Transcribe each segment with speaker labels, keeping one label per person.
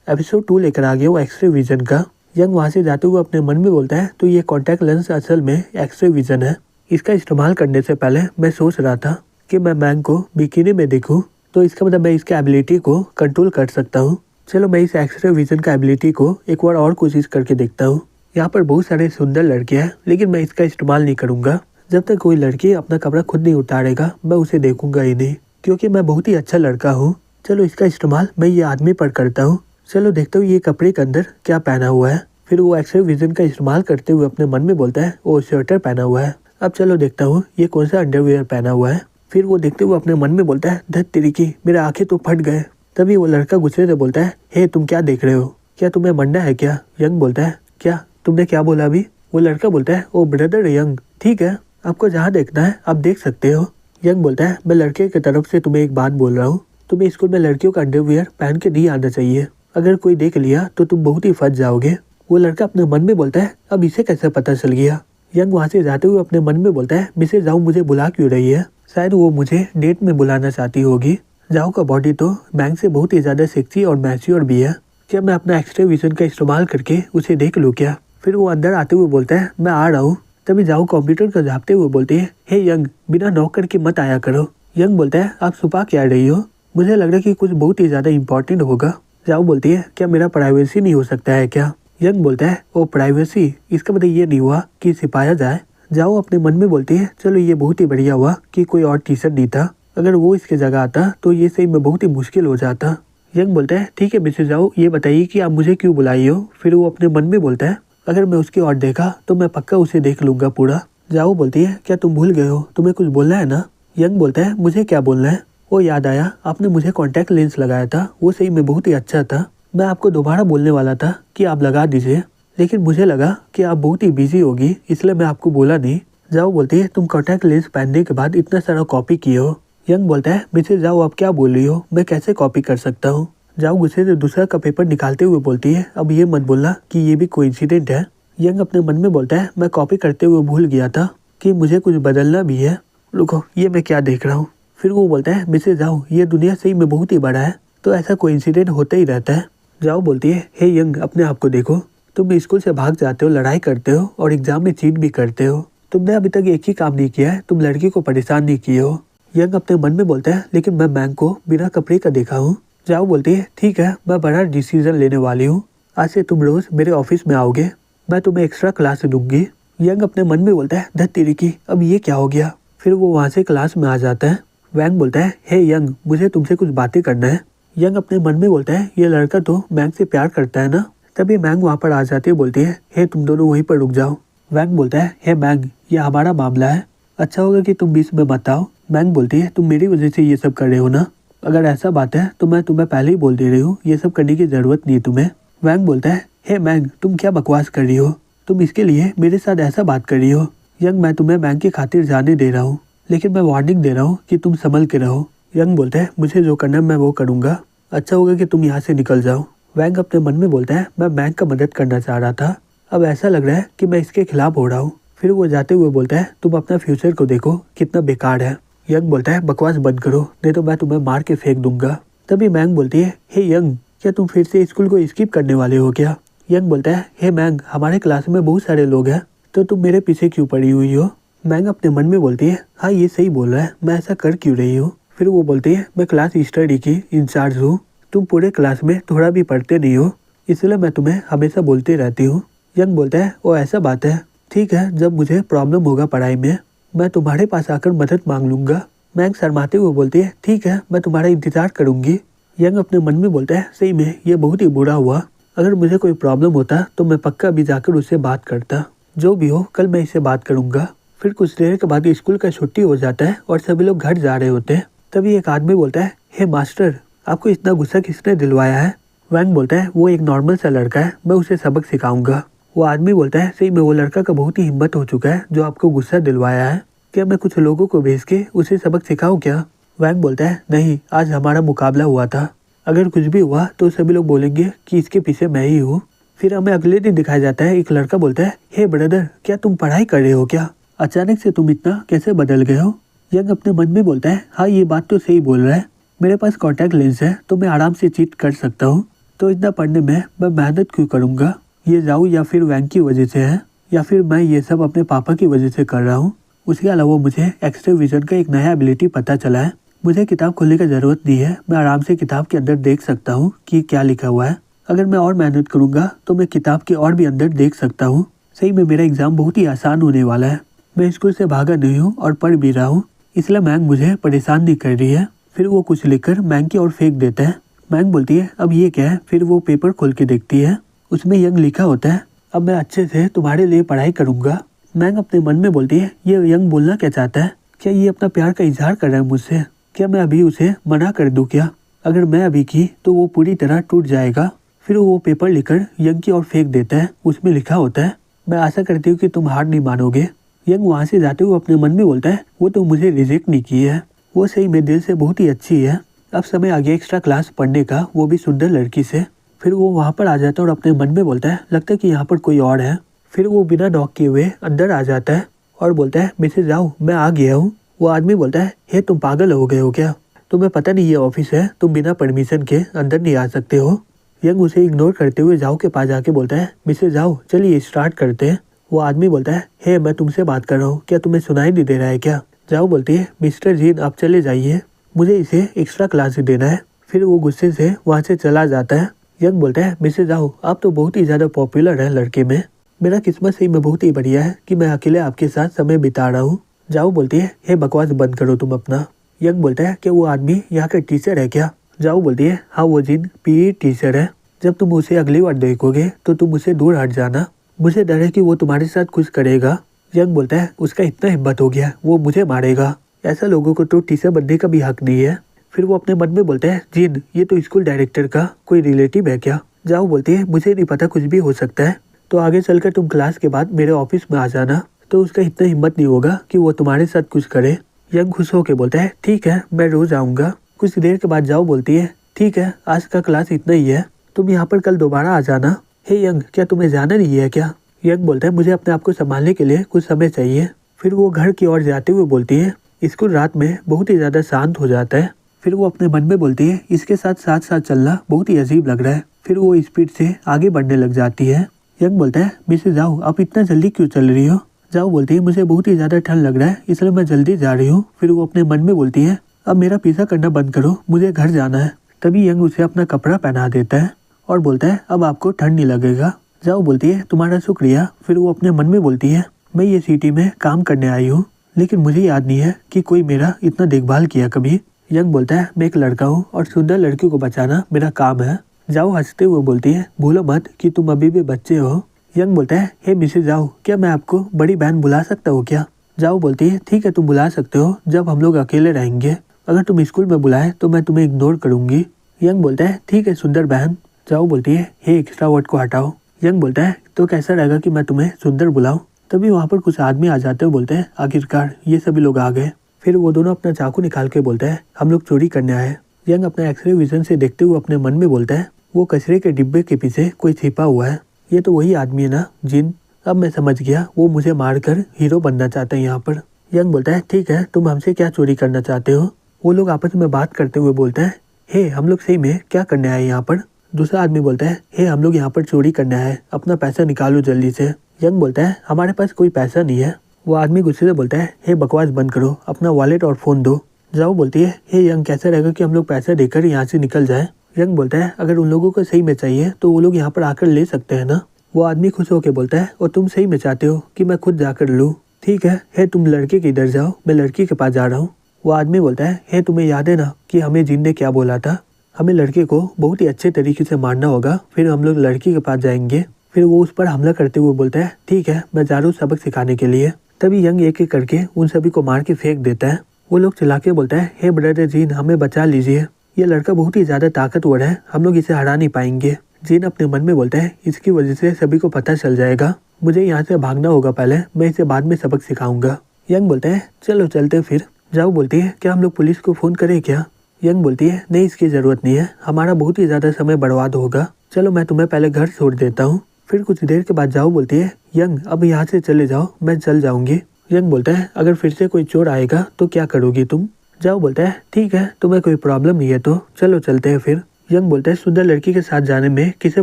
Speaker 1: Episode 2 लेकर आ गया वो एक्सरे विजन का। यंग वहाँ से जाते हुए अपने मन में बोलता है तो ये कॉन्टैक्ट लेंस असल में एक्सरे विजन है। इसका इस्तेमाल करने से पहले मैं सोच रहा था कि मैं मैंग को बिकिनी में देखूं, तो इसका मतलब मैं इसके एबिलिटी को कंट्रोल कर सकता हूँ। चलो मैं इस एक्सरे विजन का एबिलिटी को एक बार और कोशिश करके देखता हूँ। यहाँ पर बहुत सारे सुंदर लड़के हैं, लेकिन मैं इसका इस्तेमाल नहीं करूँगा। जब तक कोई लड़की अपना कपड़ा खुद नहीं उतारेगा मैं उसे देखूंगा ही नहीं, क्योंकि मैं बहुत ही अच्छा लड़का हूँ। चलो इसका इस्तेमाल मैं ये आदमी पर करता हूँ। चलो देखता हूँ ये कपड़े के अंदर क्या पहना हुआ है। फिर वो एक्सरे विजन का इस्तेमाल करते हुए अपने मन में बोलता है वो स्वेटर पहना हुआ है। अब चलो देखता हूँ ये कौन सा अंडरवियर पहना हुआ है। फिर वो देखते हुए अपने मन में बोलता है धत तेरी की, मेरे आंखें तो फट गए। तभी वो लड़का गुस्से से बोलता है हे तुम क्या देख रहे हो, क्या तुम्हें मरना है क्या? यंग बोलता है क्या तुमने क्या बोला अभी? वो लड़का बोलता है ओ ब्रदर यंग, ठीक है आपको जहाँ देखना है आप देख सकते हो। यंग बोलता है मैं लड़के की तरफ से तुम्हें एक बात बोल रहा हूँ, तुम्हें स्कूल में लड़कियों का अंडरवियर पहन के नहीं आना चाहिए। अगर कोई देख लिया तो तुम बहुत ही फंस जाओगे। वो लड़का अपने मन में बोलता है अब इसे कैसे पता चल गया। यंग वहाँ से जाते हुए अपने मन में बोलता है मिसेस जाओ मुझे बुला क्यों रही है, शायद वो मुझे डेट में बुलाना चाहती होगी। जाओ का बॉडी तो बैंक से बहुत ही ज्यादा सेक्सी और मैच्योर भी है, क्या मैं अपना एक्सरे विजन का इस्तेमाल करके उसे देख लूँ क्या? फिर वो अंदर आते हुए बोलता है मैं आ रहा हूँ। तभी जाओ कंप्यूटर को झाँपते हुए बोलती है हे यंग बिना नॉक करके मत आया करो। यंग बोलता है आप छुपा क्या रही हो, मुझे लग रहा है कि कुछ बहुत ही ज्यादा इम्पोर्टेंट होगा। जाओ बोलती है क्या मेरा प्राइवेसी नहीं हो सकता है क्या? यंग बोलता है ओ प्राइवेसी, इसका मतलब ये नहीं हुआ कि छिपाया जाए। जाओ अपने मन में बोलती है चलो ये बहुत ही बढ़िया हुआ कि कोई और टी शर्ट नहीं था, अगर वो इसके जगह आता तो ये सही में बहुत ही मुश्किल हो जाता। यंग बोलता है ठीक है मिसेस जाओ ये बताइए कि आप मुझे क्यों बुलाई हो। फिर वो अपने मन में बोलता है अगर मैं उसकी ओर देखा तो मैं पक्का उसे देख लूंगा पूरा। जाओ बोलती है क्या तुम भूल गए हो, तुम्हें कुछ बोलना है ना? यंग बोलता है मुझे क्या बोलना है, वो याद आया आपने मुझे कॉन्टैक्ट लेंस लगाया था, वो सही में बहुत ही अच्छा था। मैं आपको दोबारा बोलने वाला था कि आप लगा दीजिए, लेकिन मुझे लगा कि आप बहुत ही बिजी होगी इसलिए मैं आपको बोला नहीं। जाओ बोलती है तुम कॉन्टैक्ट लेंस पहनने के बाद इतना सारा कॉपी किए हो। यंग बोलता है मिसेस जाओ आप क्या बोल रही हो, मैं कैसे कॉपी कर सकता हूँ? जाओ गुस्से से दूसरा का पेपर निकालते हुए बोलती है अब ये मत बोलना कि ये भी कोइंसिडेंट है। यंग अपने मन में बोलता है मैं कॉपी करते हुए भूल गया था कि मुझे कुछ बदलना भी है, रुको ये मैं क्या देख रहा हूँ। फिर वो बोलता है मिसेस जाओ ये दुनिया सही में बहुत ही बड़ा है, तो ऐसा कोइंसिडेंट होता ही रहता है। जाओ बोलती है हे यंग अपने आप को देखो, तुम स्कूल से भाग जाते हो, लड़ाई करते हो और एग्जाम में चीट भी करते हो। तुमने अभी तक एक ही काम नहीं किया है, तुम लड़की को परेशान नहीं किए हो। यंग अपने मन में बोलता है लेकिन मैं मैंग को बिना कपड़े का देखा हूँ। जाओ बोलती है ठीक है मैं बड़ा डिसीजन लेने वाली हूँ, आज से तुम रोज मेरे ऑफिस में आओगे, मैं तुम्हें एक्स्ट्रा क्लास दूंगी। यंग अपने मन में बोलता है धत तेरी की, अब ये क्या हो गया। फिर वो वहाँ से क्लास में आ जाता है। वैंग बोलता है हे यंग मुझे तुमसे कुछ बातें करना है। यंग अपने मन में बोलता है ये लड़का तो मैंग से प्यार करता है ना। तभी मैंग वहाँ पर आ जाती है, बोलती है हे तुम दोनों वहीं पर रुक जाओ। वैंग बोलता है हे मैंग ये हमारा मामला है, अच्छा होगा कि तुम बीच में मत आओ। मैंग बोलती है तुम मेरी वजह से ये सब कर रहे हो ना, अगर ऐसा बात है तो मैं तुम्हें पहले ही बोल दे रही हूँ ये सब करने की जरूरत नहीं है तुम्हें। वैंग बोलता है हे मैंग तुम क्या बकवास कर रही हो, तुम इसके लिए मेरे साथ ऐसा बात कर रही हो। यंग मैं तुम्हें मैंग की खातिर जाने दे रहा हूँ, लेकिन मैं वार्निंग दे रहा हूँ कि तुम संभल के रहो। यंग बोलता है मुझे जो करना है मैं वो करूँगा, अच्छा होगा कि तुम यहाँ से निकल जाओ। वैंग अपने मन में बोलता है मैं मैंग का मदद करना चाह रहा था, अब ऐसा लग रहा है कि मैं इसके खिलाफ हो रहा हूँ। फिर वो जाते हुए बोलता है तुम अपना फ्यूचर को देखो कितना बेकार है। यंग बोलता है बकवास बंद करो नहीं तो मैं तुम्हें मार के फेंक दूंगा। तभी मैंग बोलती है हे यंग क्या तुम फिर से स्कूल को स्किप करने वाले हो क्या? यंग बोलता है हे मैंग हमारे क्लास में बहुत सारे लोग हैं, तो तुम मेरे पीछे क्यों पड़ी हुई हो? मैंग अपने मन में बोलती है हाँ ये सही बोल रहा है, मैं ऐसा कर क्यों रही हूँ। फिर वो बोलती है मैं क्लास स्टडी की इंचार्ज हूँ, तुम पूरे क्लास में थोड़ा भी पढ़ते नहीं हो, इसलिए मैं तुम्हें हमेशा बोलती रहती हूँ। यंग बोलता है वो ऐसा बात है, ठीक है जब मुझे प्रॉब्लम होगा पढ़ाई में मैं तुम्हारे पास आकर मदद मांग लूंगा। मैंग शर्माते हुए बोलती है ठीक है मैं तुम्हारा इंतजार करूंगी। यंग अपने मन में बोलता है सही में ये बहुत ही बुरा हुआ, अगर मुझे कोई प्रॉब्लम होता तो मैं पक्का अभी जाकर उससे बात करता, जो भी हो कल मैं इससे बात करूंगा। फिर कुछ देर के बाद स्कूल का छुट्टी हो जाता है और सभी लोग घर जा रहे होते हैं। तभी एक आदमी बोलता है हे मास्टर आपको इतना गुस्सा किसने दिलवाया है? वैंग बोलता है वो एक नॉर्मल सा लड़का है, मैं उसे सबक सिखाऊंगा। वो आदमी बोलता है सही में वो लड़का का बहुत ही हिम्मत हो चुका है जो आपको गुस्सा दिलवाया है, क्या मैं कुछ लोगों को भेज के उसे सबक सिखाऊं क्या? वैंग बोलता है नहीं आज हमारा मुकाबला हुआ था, अगर कुछ भी हुआ तो सभी लोग बोलेंगे कि इसके पीछे मैं ही हूँ। फिर हमें अगले दिन दिखाया जाता है, एक लड़का बोलता है हे ब्रदर क्या तुम पढ़ाई कर रहे हो क्या, अचानक से तुम इतना कैसे बदल गए हो? यंग अपने मन में बोलता है हाँ ये बात तो सही बोल रहा है, मेरे पास कॉन्टैक्ट लेंस है तो मैं आराम से चीट कर सकता हूँ। तो इतना पढ़ने में मैं मेहनत क्यों करूँगा? ये जाऊ या फिर वैंग की वजह से है, या फिर मैं ये सब अपने पापा की वजह से कर रहा हूँ। उसके अलावा मुझे एक्सरे विजन का एक नया एबिलिटी पता चला है। मुझे किताब खोलने की ज़रूरत नहीं है, मैं आराम से किताब के अंदर देख सकता हूँ कि क्या लिखा हुआ है। अगर मैं और मेहनत करूँगा तो मैं किताब के और भी अंदर देख सकता हूँ। सही में मेरा एग्ज़ाम बहुत ही आसान होने वाला है। मैं स्कूल से भागा नहीं हूँ और पढ़ भी रहा हूँ, इसलिए मैंग मुझे परेशान नहीं कर रही है। फिर वो कुछ लिखकर मैंग की ओर फेंक देता है। मैंग बोलती है अब ये क्या है? फिर वो पेपर खोल के देखती है, उसमें यंग लिखा होता है, अब मैं अच्छे से तुम्हारे लिए पढ़ाई करूँगा। मैंग अपने मन में बोलती है ये यंग बोलना क्या चाहता है? क्या ये अपना प्यार का इजहार कर रहा है मुझसे? क्या मैं अभी उसे मना कर दूँ क्या? अगर मैं अभी की तो वो पूरी तरह टूट जाएगा। फिर वो पेपर लेकर यंग की ओर फेंक देता है, उसमें लिखा होता है मैं आशा करती हूँ कि तुम हार नहीं मानोगे। यंग वहाँ से जाते हुए अपने मन में बोलता है वो तो मुझे रिजेक्ट नहीं की है, वो सही में दिल से बहुत ही अच्छी है। अब समय आ गया एक्स्ट्रा क्लास पढ़ने का, वो भी सुंदर लड़की से। फिर वो वहाँ पर आ जाता है और अपने मन में बोलता है लगता है कि यहाँ पर कोई और है। फिर वो बिना नॉक किए हुए अंदर आ जाता है और बोलता है मिसेज जाओ मैं आ गया हूँ। वो आदमी बोलता है हे तुम पागल हो गए हो क्या? तुम्हें पता नहीं ये ऑफिस है, तुम बिना परमिशन के अंदर नहीं आ सकते हो। यंग उसे इग्नोर करते हुए जाओ के पास जाके बोलता है मिसेज जाओ चलिए स्टार्ट करते हैं। वो आदमी बोलता है हे मैं तुमसे बात कर रहा हूँ, क्या तुम्हें सुनाई नहीं दे रहा है क्या? जाओ बोलती है मिस्टर जीन आप चले जाइए, मुझे इसे एक्स्ट्रा क्लास देना है। फिर वो गुस्से से वहाँ से चला जाता है। यंग बोलता है मिसेज जाओ आप तो बहुत ही ज़्यादा पॉपुलर है लड़के में, मेरा किस्मत सही में बहुत ही बढ़िया है कि मैं अकेले आपके साथ समय बिता रहा हूँ। जाओ बोलती है हे बकवास बंद करो तुम अपना। यंग बोलता है कि वो आदमी यहाँ का टीचर है क्या? जाओ बोलती है हाँ वो जिन पीई टीचर है, जब तुम उसे अगली बार देखोगे तो तुम उसे दूर हट जाना, मुझे डर है कि वो तुम्हारे साथ कुछ करेगा। यंग बोलता है उसका इतना हिम्मत हो गया वो मुझे मारेगा, ऐसा लोगों को तो टीचर बनने का भी हक नहीं है। फिर वो अपने मन में बोलता है जिन ये तो स्कूल डायरेक्टर का कोई रिलेटिव है क्या? जाओ बोलती है मुझे नहीं पता, कुछ भी हो सकता है, तो आगे चलकर तुम क्लास के बाद मेरे ऑफिस में आ जाना, तो उसका इतना हिम्मत नहीं होगा कि वो तुम्हारे साथ कुछ करे। यंग खुश होकर बोलता है ठीक है मैं रोज आऊँगा। कुछ देर के बाद जाओ बोलती है ठीक है आज का क्लास इतना ही है, तुम यहाँ पर कल दोबारा आ जाना। हे यंग क्या तुम्हें जाना नहीं है क्या? यंग बोलता है मुझे अपने आप को संभालने के लिए कुछ समय चाहिए। फिर वो घर की ओर जाते हुए बोलती है स्कूल रात में बहुत ही ज़्यादा शांत हो जाता है। फिर वो अपने मन में बोलती है इसके साथ साथ साथ चलना बहुत ही अजीब लग रहा है। फिर वो स्पीड से आगे बढ़ने लग जाती है। यंग बोलता है मिसेज जाओ आप इतना जल्दी क्यों चल रही हो? जाओ बोलती है मुझे बहुत ही ज़्यादा ठंड लग रहा है इसलिए मैं जल्दी जा रही हूँ। फिर वो अपने मन में बोलती है अब मेरा पीछा करना बंद करो, मुझे घर जाना है। तभी यंग उसे अपना कपड़ा पहना देता है और बोलता है अब आपको ठंड नहीं लगेगा। जाओ बोलती है तुम्हारा शुक्रिया। फिर वो अपने मन में बोलती है मैं ये सिटी में काम करने आई हूँ, लेकिन मुझे याद नहीं है कि कोई मेरा इतना देखभाल किया कभी। यंग बोलता है मैं एक लड़का हूँ और सुंदर लड़की को बचाना मेरा काम है। जाओ हंसते हुए बोलती है भूलो मत कि तुम अभी भी बच्चे हो। यंग बोलता है हे मिसेज जाओ क्या मैं आपको बड़ी बहन बुला सकता हूँ क्या? जाओ बोलती है ठीक है तुम बुला सकते हो जब हम लोग अकेले रहेंगे, अगर तुम स्कूल में बुलाए तो मैं तुम्हें इग्नोर करूंगी। यंग बोलता है ठीक है सुंदर बहन। जाओ बोलती है हे एक्स्ट्रा वर्ड को हटाओ। यंग बोलता है तो कैसा रहेगा कि मैं तुम्हें सुंदर बुलाऊं? तभी वहाँ पर कुछ आदमी आ जाते हैं, बोलते हैं आखिरकार ये सभी लोग आ गए। फिर वो दोनों अपना चाकू निकाल के बोलते हैं हम लोग चोरी करने आए। यंग अपना एक्सरे विजन से देखते हुए अपने मन में बोलता है वो कचरे के डिब्बे के पीछे कोई छिपा हुआ है, ये तो वही आदमी है ना जिन, अब मैं समझ गया वो मुझे मारकर हीरो बनना चाहते हैं यहाँ पर। यंग बोलता है ठीक है तुम हमसे क्या चोरी करना चाहते हो? वो लोग आपस में बात करते हुए बोलते हैं हे हम लोग सही में क्या करने आए यहाँ पर? दूसरा आदमी बोलता है हे हम लोग यहाँ पर चोरी करने आए, अपना पैसा निकालो जल्दी से। यंग बोलता है हमारे पास कोई पैसा नहीं है। वो आदमी गुस्से से बोलता है हे बकवास बंद करो, अपना वॉलेट और फोन दो। जाओ बोलती है हे यंग कैसा रहेगा कि हम लोग पैसा देकर यहाँ से निकल जाए? यंग बोलता है अगर उन लोगों को सही में चाहिए तो वो लोग यहाँ पर आकर ले सकते हैं ना। वो आदमी खुश होकर बोलता है और तुम सही में चाहते हो कि मैं खुद जाकर लूँ? ठीक है हे तुम लड़के के इधर जाओ, मैं लड़की के पास जा रहा हूँ। वो आदमी बोलता है हे तुम्हें याद है ना कि हमें जिन ने क्या बोला था, हमें लड़के को बहुत ही अच्छे तरीके से मारना होगा, फिर हम लोग लड़की के पास जाएंगे। फिर वो उस पर हमला करते हुए बोलता है ठीक है मैं जा रहा हूँ सबक सिखाने के लिए। तभी यंग एक एक करके उन सभी को मार के फेंक देता है। वो लोग चिल्ला के बोलता है हे ब्रदर जीन हमें बचा लीजिए, ये लड़का बहुत ही ज्यादा ताकतवर है, हम लोग इसे हरा नहीं पाएंगे। जीन अपने मन में बोलता है इसकी वजह से सभी को पता चल जाएगा, मुझे यहाँ से भागना होगा पहले, मैं इसे बाद में सबक सिखाऊंगा। यंग बोलता है चलो चलते फिर। जाओ बोलती है क्या हम लोग पुलिस को फोन करें क्या? यंग बोलती है नहीं इसकी जरूरत नहीं है, हमारा बहुत ही ज्यादा समय बर्बाद होगा, चलो मैं तुम्हें पहले घर छोड़ देता हूँ। फिर कुछ देर के बाद जाओ बोलती है यंग अब यहाँ से चले जाओ, मैं चल जाऊंगी। यंग बोलता है अगर फिर से कोई चोर आएगा तो क्या करोगी तुम? जाओ बोलता है ठीक है तुम्हें कोई प्रॉब्लम नहीं है तो चलो चलते हैं फिर। यंग बोलता है सुंदर लड़की के साथ जाने में किसे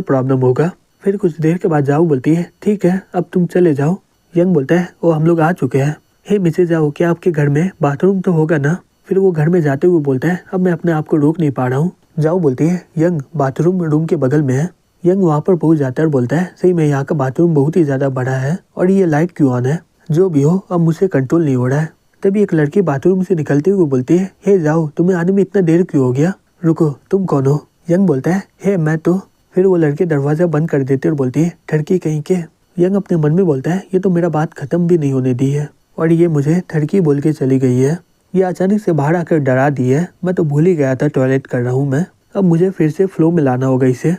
Speaker 1: प्रॉब्लम होगा। फिर कुछ देर के बाद जाओ बोलती है ठीक है अब तुम चले जाओ। यंग बोलता है वो हम लोग आ चुके हैं। हे मिसेज जाओ क्या आपके घर में बाथरूम तो होगा ना। फिर वो घर में जाते हुए बोलता है अब मैं अपने आप को रोक नहीं पा रहा हूँ। जाओ बोलती है यंग बाथरूम रूम के बगल में है। यंग वहाँ पर पहुंच जाता है और बोलता है सही में यहाँ का बाथरूम बहुत ही ज्यादा बड़ा है और ये लाइट क्यों ऑन है। जो भी हो अब मुझसे कंट्रोल नहीं हो रहा है। तभी एक लड़की बाथरूम से निकलते हुए बोलती है हे जाओ तुम्हें आने में इतना देर क्यों हो गया। रुको तुम कौन हो। यंग बोलता है हे मैं तो। फिर वो लड़की दरवाजा बंद कर देती है और बोलती है ठड़की कहीं के। यंग अपने मन में बोलता है ये तो मेरा बात खत्म भी नहीं होने दी है और ये मुझे ठड़की बोल के चली गई है। ये अचानक से बाहर आकर डरा दी है। मैं तो भूल ही गया था टॉयलेट कर रहा हूँ मैं। अब मुझे फिर से फ्लो में लाना होगा इसे।